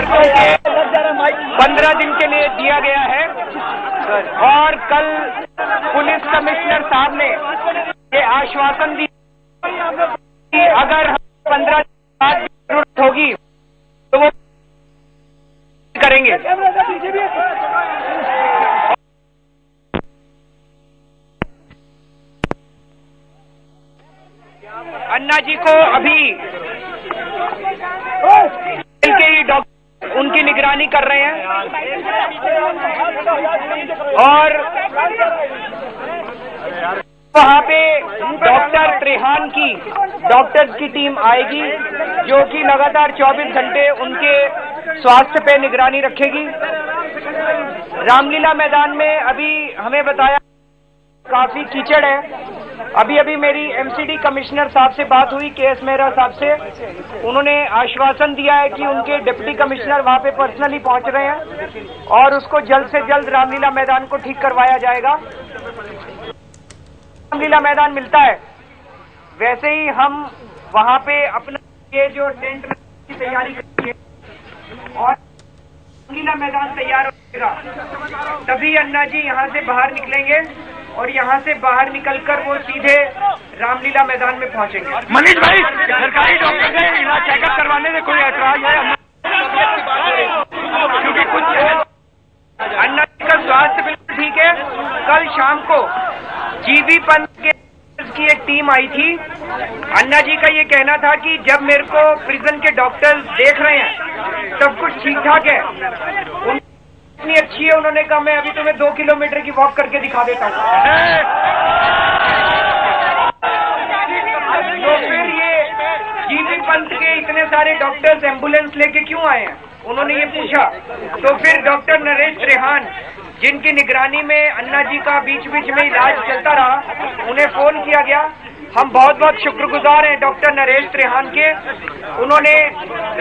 शर्तों के 15 दिन के लिए दिया गया है और कल पुलिस कमिश्नर साहब ने ये आश्वासन दिया कि अगर 15 दिन बाद जरूरत होगी तो वो करेंगे। अन्ना जी को अभी के ही डॉक्टर उनकी निगरानी कर रहे हैं और वहां पे डॉक्टर त्रेहान की डॉक्टर्स की टीम आएगी जो कि लगातार 24 घंटे उनके स्वास्थ्य पे निगरानी रखेगी। रामलीला मैदान में अभी हमें बताया काफी कीचड़ है। अभी मेरी एमसीडी कमिश्नर साहब से बात हुई, केएस मेहरा साहब से। उन्होंने आश्वासन दिया है कि उनके डिप्टी कमिश्नर वहां पे पर्सनली पहुंच रहे हैं और उसको जल्द से जल्द रामलीला मैदान को ठीक करवाया जाएगा। रामलीला मैदान मिलता है वैसे ही हम वहां पे अपना ये जो टेंट की तैयारी करेंगे और रामलीला मैदान तैयार होगा, तभी अन्ना जी यहां से बाहर निकलेंगे और यहां से बाहर निकलकर वो सीधे रामलीला मैदान में पहुंचेंगे। मनीष भाई, सरकारी डॉक्टर से इलाज चेकअप करवाने में कोई ऐतराज है? क्योंकि कुछ अन्ना जी का स्वास्थ्य बिल्कुल ठीक है। कल शाम को जीबी पंत की एक टीम आई थी। अन्ना जी का ये कहना था कि जब मेरे को प्रिजन के डॉक्टर्स देख रहे हैं सब कुछ ठीक ठाक है, इतनी अच्छी है। उन्होंने कहा मैं अभी तुम्हें 2 किलोमीटर की वॉक करके दिखा देता हूँ। तो फिर ये जीबी पंत के इतने सारे डॉक्टर्स एम्बुलेंस लेके क्यों आए हैं, उन्होंने ये पूछा। तो फिर डॉक्टर नरेश त्रेहान जिनकी निगरानी में अन्ना जी का बीच बीच में इलाज चलता रहा, उन्हें फोन किया गया। हम बहुत बहुत शुक्रगुजार हैं डॉक्टर नरेश त्रेहान के। उन्होंने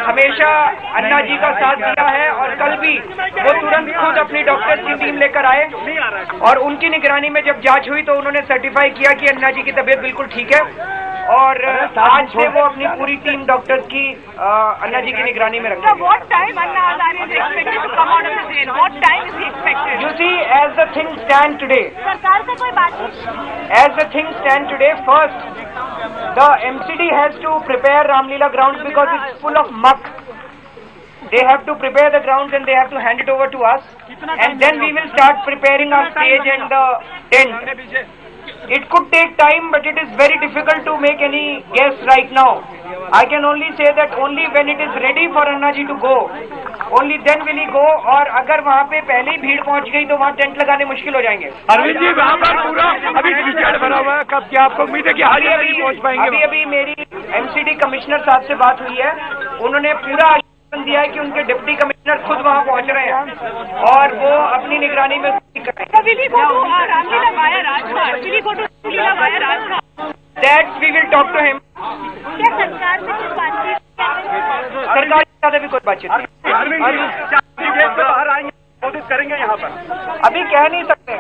हमेशा अन्ना जी का साथ दिया है और कल भी वो तुरंत खुद अपनी डॉक्टर्स की टीम लेकर आए और उनकी निगरानी में जब जांच हुई तो उन्होंने सर्टिफाई किया कि अन्ना जी की तबीयत बिल्कुल ठीक है और आज से वो अपनी पूरी टीम डॉक्टर्स की अन्ना जी की निगरानी में रखेंगे। You see, as the things stand today, as the things stand today, first the MCD has to prepare Ramlila grounds because it's full of muck. They have to prepare the grounds and they have to hand it over to us, and then we will start preparing our stage and the tent. It could take time, but it is very difficult to make any guess right now. I can only say that only when it is ready for Anna ji to go, only then will he go. और अगर वहाँ पे पहले ही भीड़ पहुँच गई तो वहाँ टेंट लगाने मुश्किल हो जाएंगे। अरविंद जी, वहाँ पर पूरा अभी कीचड़ भरा हुआ है, कब क्या आपको उम्मीद है कि हाल ही पहुँच पाएंगे? अभी मेरी एमसीडी कमिश्नर साहब से बात हुई है, उन्होंने पूरा आश्वासन दिया है कि उनके डिप्टी कमिश्नर खुद वहाँ पहुँच रहे हैं और वो अपनी निगरानी में That we will talk to him. सरकार के साथ अभी कोई बातचीत बाहर आएंगे, कोशिश करेंगे यहाँ पर। अभी कह नहीं सकते,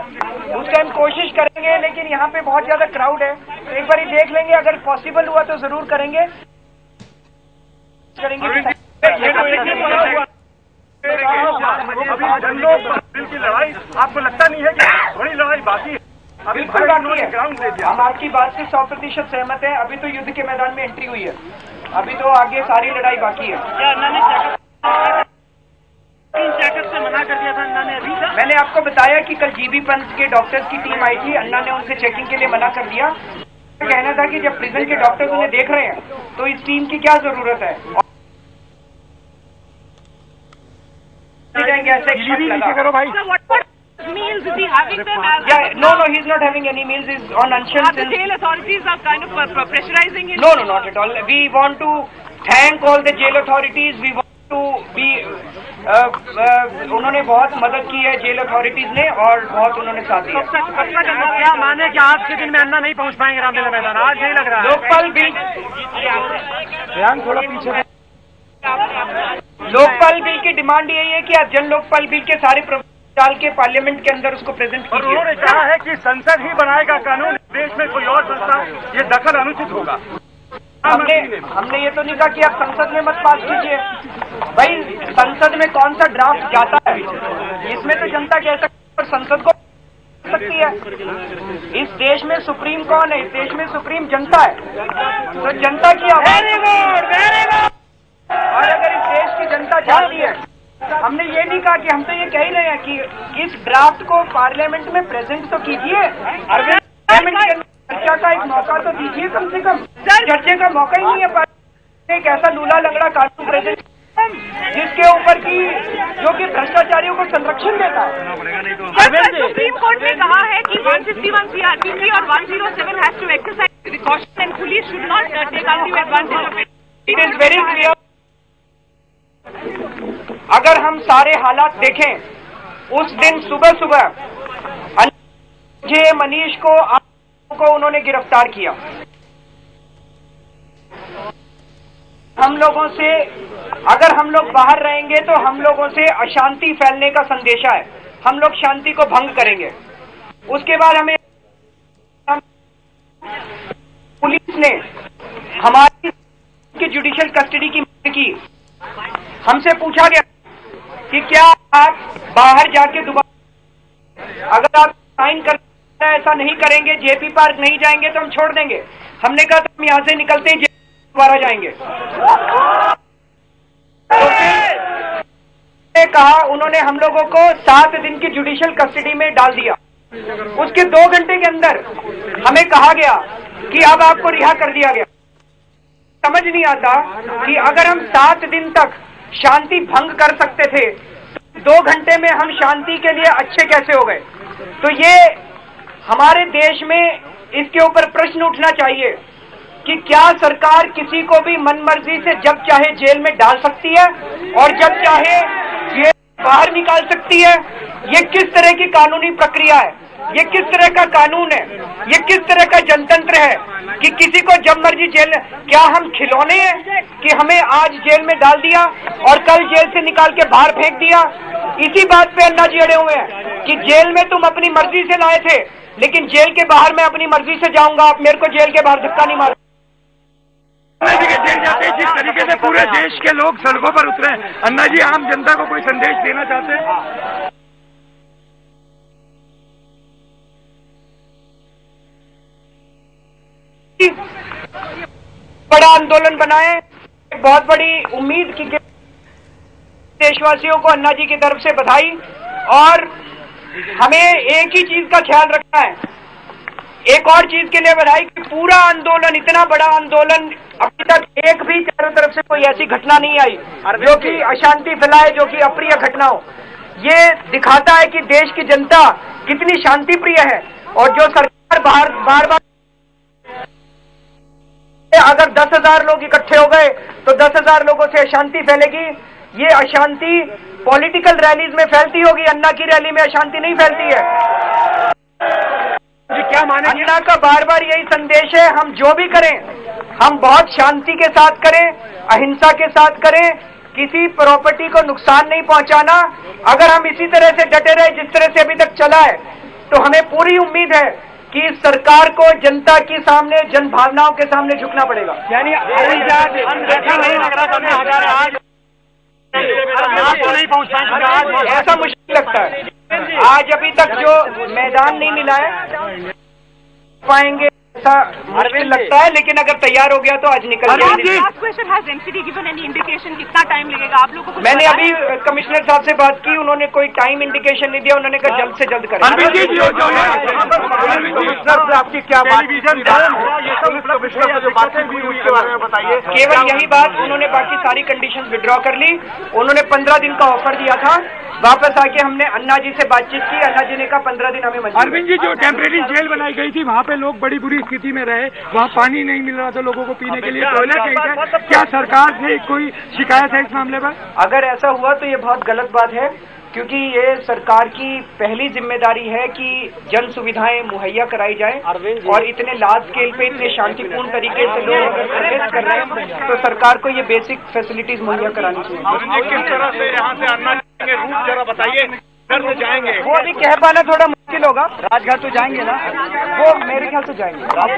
उस टाइम कोशिश करेंगे, लेकिन यहाँ पे बहुत ज्यादा क्राउड है तो एक बार ही देख लेंगे। अगर पॉसिबल हुआ तो जरूर करेंगे। बिल की लड़ाई आपको लगता नहीं है कि बड़ी लड़ाई बाकी है? बिल्कुल बाकी है। हम आपकी बात से 100% सहमत हैं। अभी तो युद्ध के मैदान में एंट्री हुई है, अभी तो आगे सारी लड़ाई बाकी है। चेकअप से मना कर दिया था अन्ना ने अभी? मैंने आपको बताया कि कल जीबी पंत के डॉक्टर्स की टीम आई थी, अन्ना ने उनसे चेकिंग के लिए मना कर दिया। कहना था कि जब प्रिजन के डॉक्टर्स उन्हें देख रहे हैं तो इस टीम की क्या जरूरत है। करो भाई। Meals is he having them as? Yeah, no, he's not having any meals. He's on unshell. The jail authorities are kind of pressurizing him. No, not at all. We want to thank all the jail authorities. We want to be. उन्होंने बहुत मदद की है jail authorities ने और बहुत उन्होंने साथ दिया। क्या माने कि आज के दिन में अन्ना नहीं पहुंच पाएंगे रामलीला मैदान? आज नहीं लग रहा है। लोकपाल बिल थोड़ा पीछे। लोकपाल बिल की डिमांड यही है कि आप जन लोकपाल बिल के सारे डाल के पार्लियामेंट के अंदर उसको प्रेजेंट कीजिए। और उन्होंने कहा है कि संसद ही बनाएगा कानून, देश में कोई और संस्था ये दखल अनुचित होगा। हमने ये तो नहीं कहा कि आप संसद में मत पास कीजिए। भाई संसद में कौन सा ड्राफ्ट जाता है, इसमें तो जनता कह सकती है और संसद को सकती है। इस देश में सुप्रीम कौन है? इस देश में सुप्रीम जनता है। तो जनता की आवाज, और अगर इस देश की जनता चाहती है, हमने ये नहीं कहा कि हम तो ये कह ही रहे हैं कि इस ड्राफ्ट को पार्लियामेंट में प्रेजेंट तो कीजिए, पार्लियामेंट के चर्चा का एक मौका तो दीजिए कम से कम। चर्चा का मौका ही नहीं है। एक ऐसा लूला लंगड़ा कानून प्रेजेंट जिसके ऊपर की जो कि भ्रष्टाचारियों को संरक्षण देता है। सुप्रीम कोर्ट ने कहा है कि 151 CRPC और 107 has to exercise caution and police should not take undue advantage. It is very clear. अगर हम सारे हालात देखें, उस दिन सुबह सुबह मनीष को उन्होंने गिरफ्तार किया। हम लोगों से, अगर हम लोग बाहर रहेंगे तो हम लोगों से अशांति फैलने का संदेशा है, हम लोग शांति को भंग करेंगे। उसके बाद हमें पुलिस ने हमारी की जुडिशियल कस्टडी की मांग की। हमसे पूछा गया कि क्या आप बाहर जाके दोबारा, अगर आप साइन कर ऐसा नहीं करेंगे, जेपी पार्क नहीं जाएंगे तो हम छोड़ देंगे। हमने कहा तो हम यहां से निकलते ही दोबारा जाएंगे। तो कहा उन्होंने हम लोगों को 7 दिन की जुडिशियल कस्टडी में डाल दिया। उसके 2 घंटे के अंदर हमें कहा गया कि अब आपको रिहा कर दिया गया। समझ नहीं आता कि अगर हम 7 दिन तक शांति भंग कर सकते थे, 2 घंटे में हम शांति के लिए अच्छे कैसे हो गए। तो ये हमारे देश में इसके ऊपर प्रश्न उठना चाहिए कि क्या सरकार किसी को भी मनमर्जी से जब चाहे जेल में डाल सकती है और जब चाहे जेल बाहर निकाल सकती है। ये किस तरह की कानूनी प्रक्रिया है, ये किस तरह का कानून है, ये किस तरह का जनतंत्र है कि किसी को जब मर्जी जेल, क्या हम खिलौने हैं कि हमें आज जेल में डाल दिया और कल जेल से निकाल के बाहर फेंक दिया। इसी बात पे अन्ना जी अड़े हुए हैं कि जेल में तुम अपनी मर्जी से लाए थे, लेकिन जेल के बाहर मैं अपनी मर्जी से जाऊंगा, आप मेरे को जेल के बाहर धक्का नहीं मार। जेल जाते जिस तरीके से पूरे देश के लोग सड़कों पर उतरे, अन्ना जी आम जनता को कोई संदेश देना चाहते हैं? बड़ा आंदोलन बनाए, बहुत बड़ी उम्मीद की देशवासियों को अन्ना जी की तरफ से बधाई। और हमें एक ही चीज का ख्याल रखना है, एक और चीज के लिए बधाई कि पूरा आंदोलन, इतना बड़ा आंदोलन, अभी तक एक भी चारों तरफ से कोई ऐसी घटना नहीं आई जो कि अशांति फैलाए, जो कि अप्रिय घटना हो। ये दिखाता है कि देश की जनता कितनी शांति प्रिय है। और जो सरकार बार बार अगर 10,000 लोग इकट्ठे हो गए तो 10,000 लोगों से अशांति फैलेगी। ये अशांति पॉलिटिकल रैलीज में फैलती होगी, अन्ना की रैली में अशांति नहीं फैलती है। क्या माने अन्ना का बार बार यही संदेश है, हम जो भी करें हम बहुत शांति के साथ करें, अहिंसा के साथ करें, किसी प्रॉपर्टी को नुकसान नहीं पहुंचाना। अगर हम इसी तरह से डटे रहे जिस तरह से अभी तक चला है तो हमें पूरी उम्मीद है कि इस सरकार को जनता के सामने, जन भावनाओं के सामने झुकना पड़ेगा। यानी नहीं पहुंच पाएंगे, ऐसा मुश्किल लगता है। आज अभी तक जो मैदान नहीं मिला है पाएंगे, ऐसा मुश्किल लगता है, लेकिन अगर तैयार हो गया तो आज निकल जाएंगे। कितना टाइम लगेगा आप लोगों को? मैंने अभी कमिश्नर साहब से बात की, उन्होंने कोई टाइम इंडिकेशन नहीं दिया, उन्होंने कहा जल्द से जल्द करें। आपकी क्या बातें हुई उसके बारे में बताइए। केवल यही बात, उन्होंने बाकी सारी कंडीशंस विड्रॉ कर ली। उन्होंने 15 दिन का ऑफर दिया था, वापस आके हमने अन्ना जी से बातचीत की, अन्ना जी ने कहा 15 दिन हमें मंजूर। अरविंद जी, जो टेम्परेरी जेल बनाई गई थी वहाँ पे लोग बड़ी बुरी स्थिति में रहे, वहाँ पानी नहीं मिल रहा था लोगों को पीने के लिए, टॉयलेट नहीं था। क्या सरकार से कोई शिकायत है इस मामले पर? अगर ऐसा हुआ तो ये बहुत गलत बात है, क्योंकि ये सरकार की पहली जिम्मेदारी है कि जन सुविधाएं मुहैया कराई जाए। और इतने लार्ज स्केल पे, इतने शांतिपूर्ण तरीके से लोग अगर प्रोटेस्ट कर रहे हैं तो सरकार को ये बेसिक फैसिलिटीज मुहैया करानी चाहिए। किस तरह से यहाँ से अन्ना रूट जरा बताइए, घर से जाएंगे? वो अभी कह पाना थोड़ा मुश्किल होगा। राजघाट तो जाएंगे ना, वो मेरे ख्याल से जाएंगे।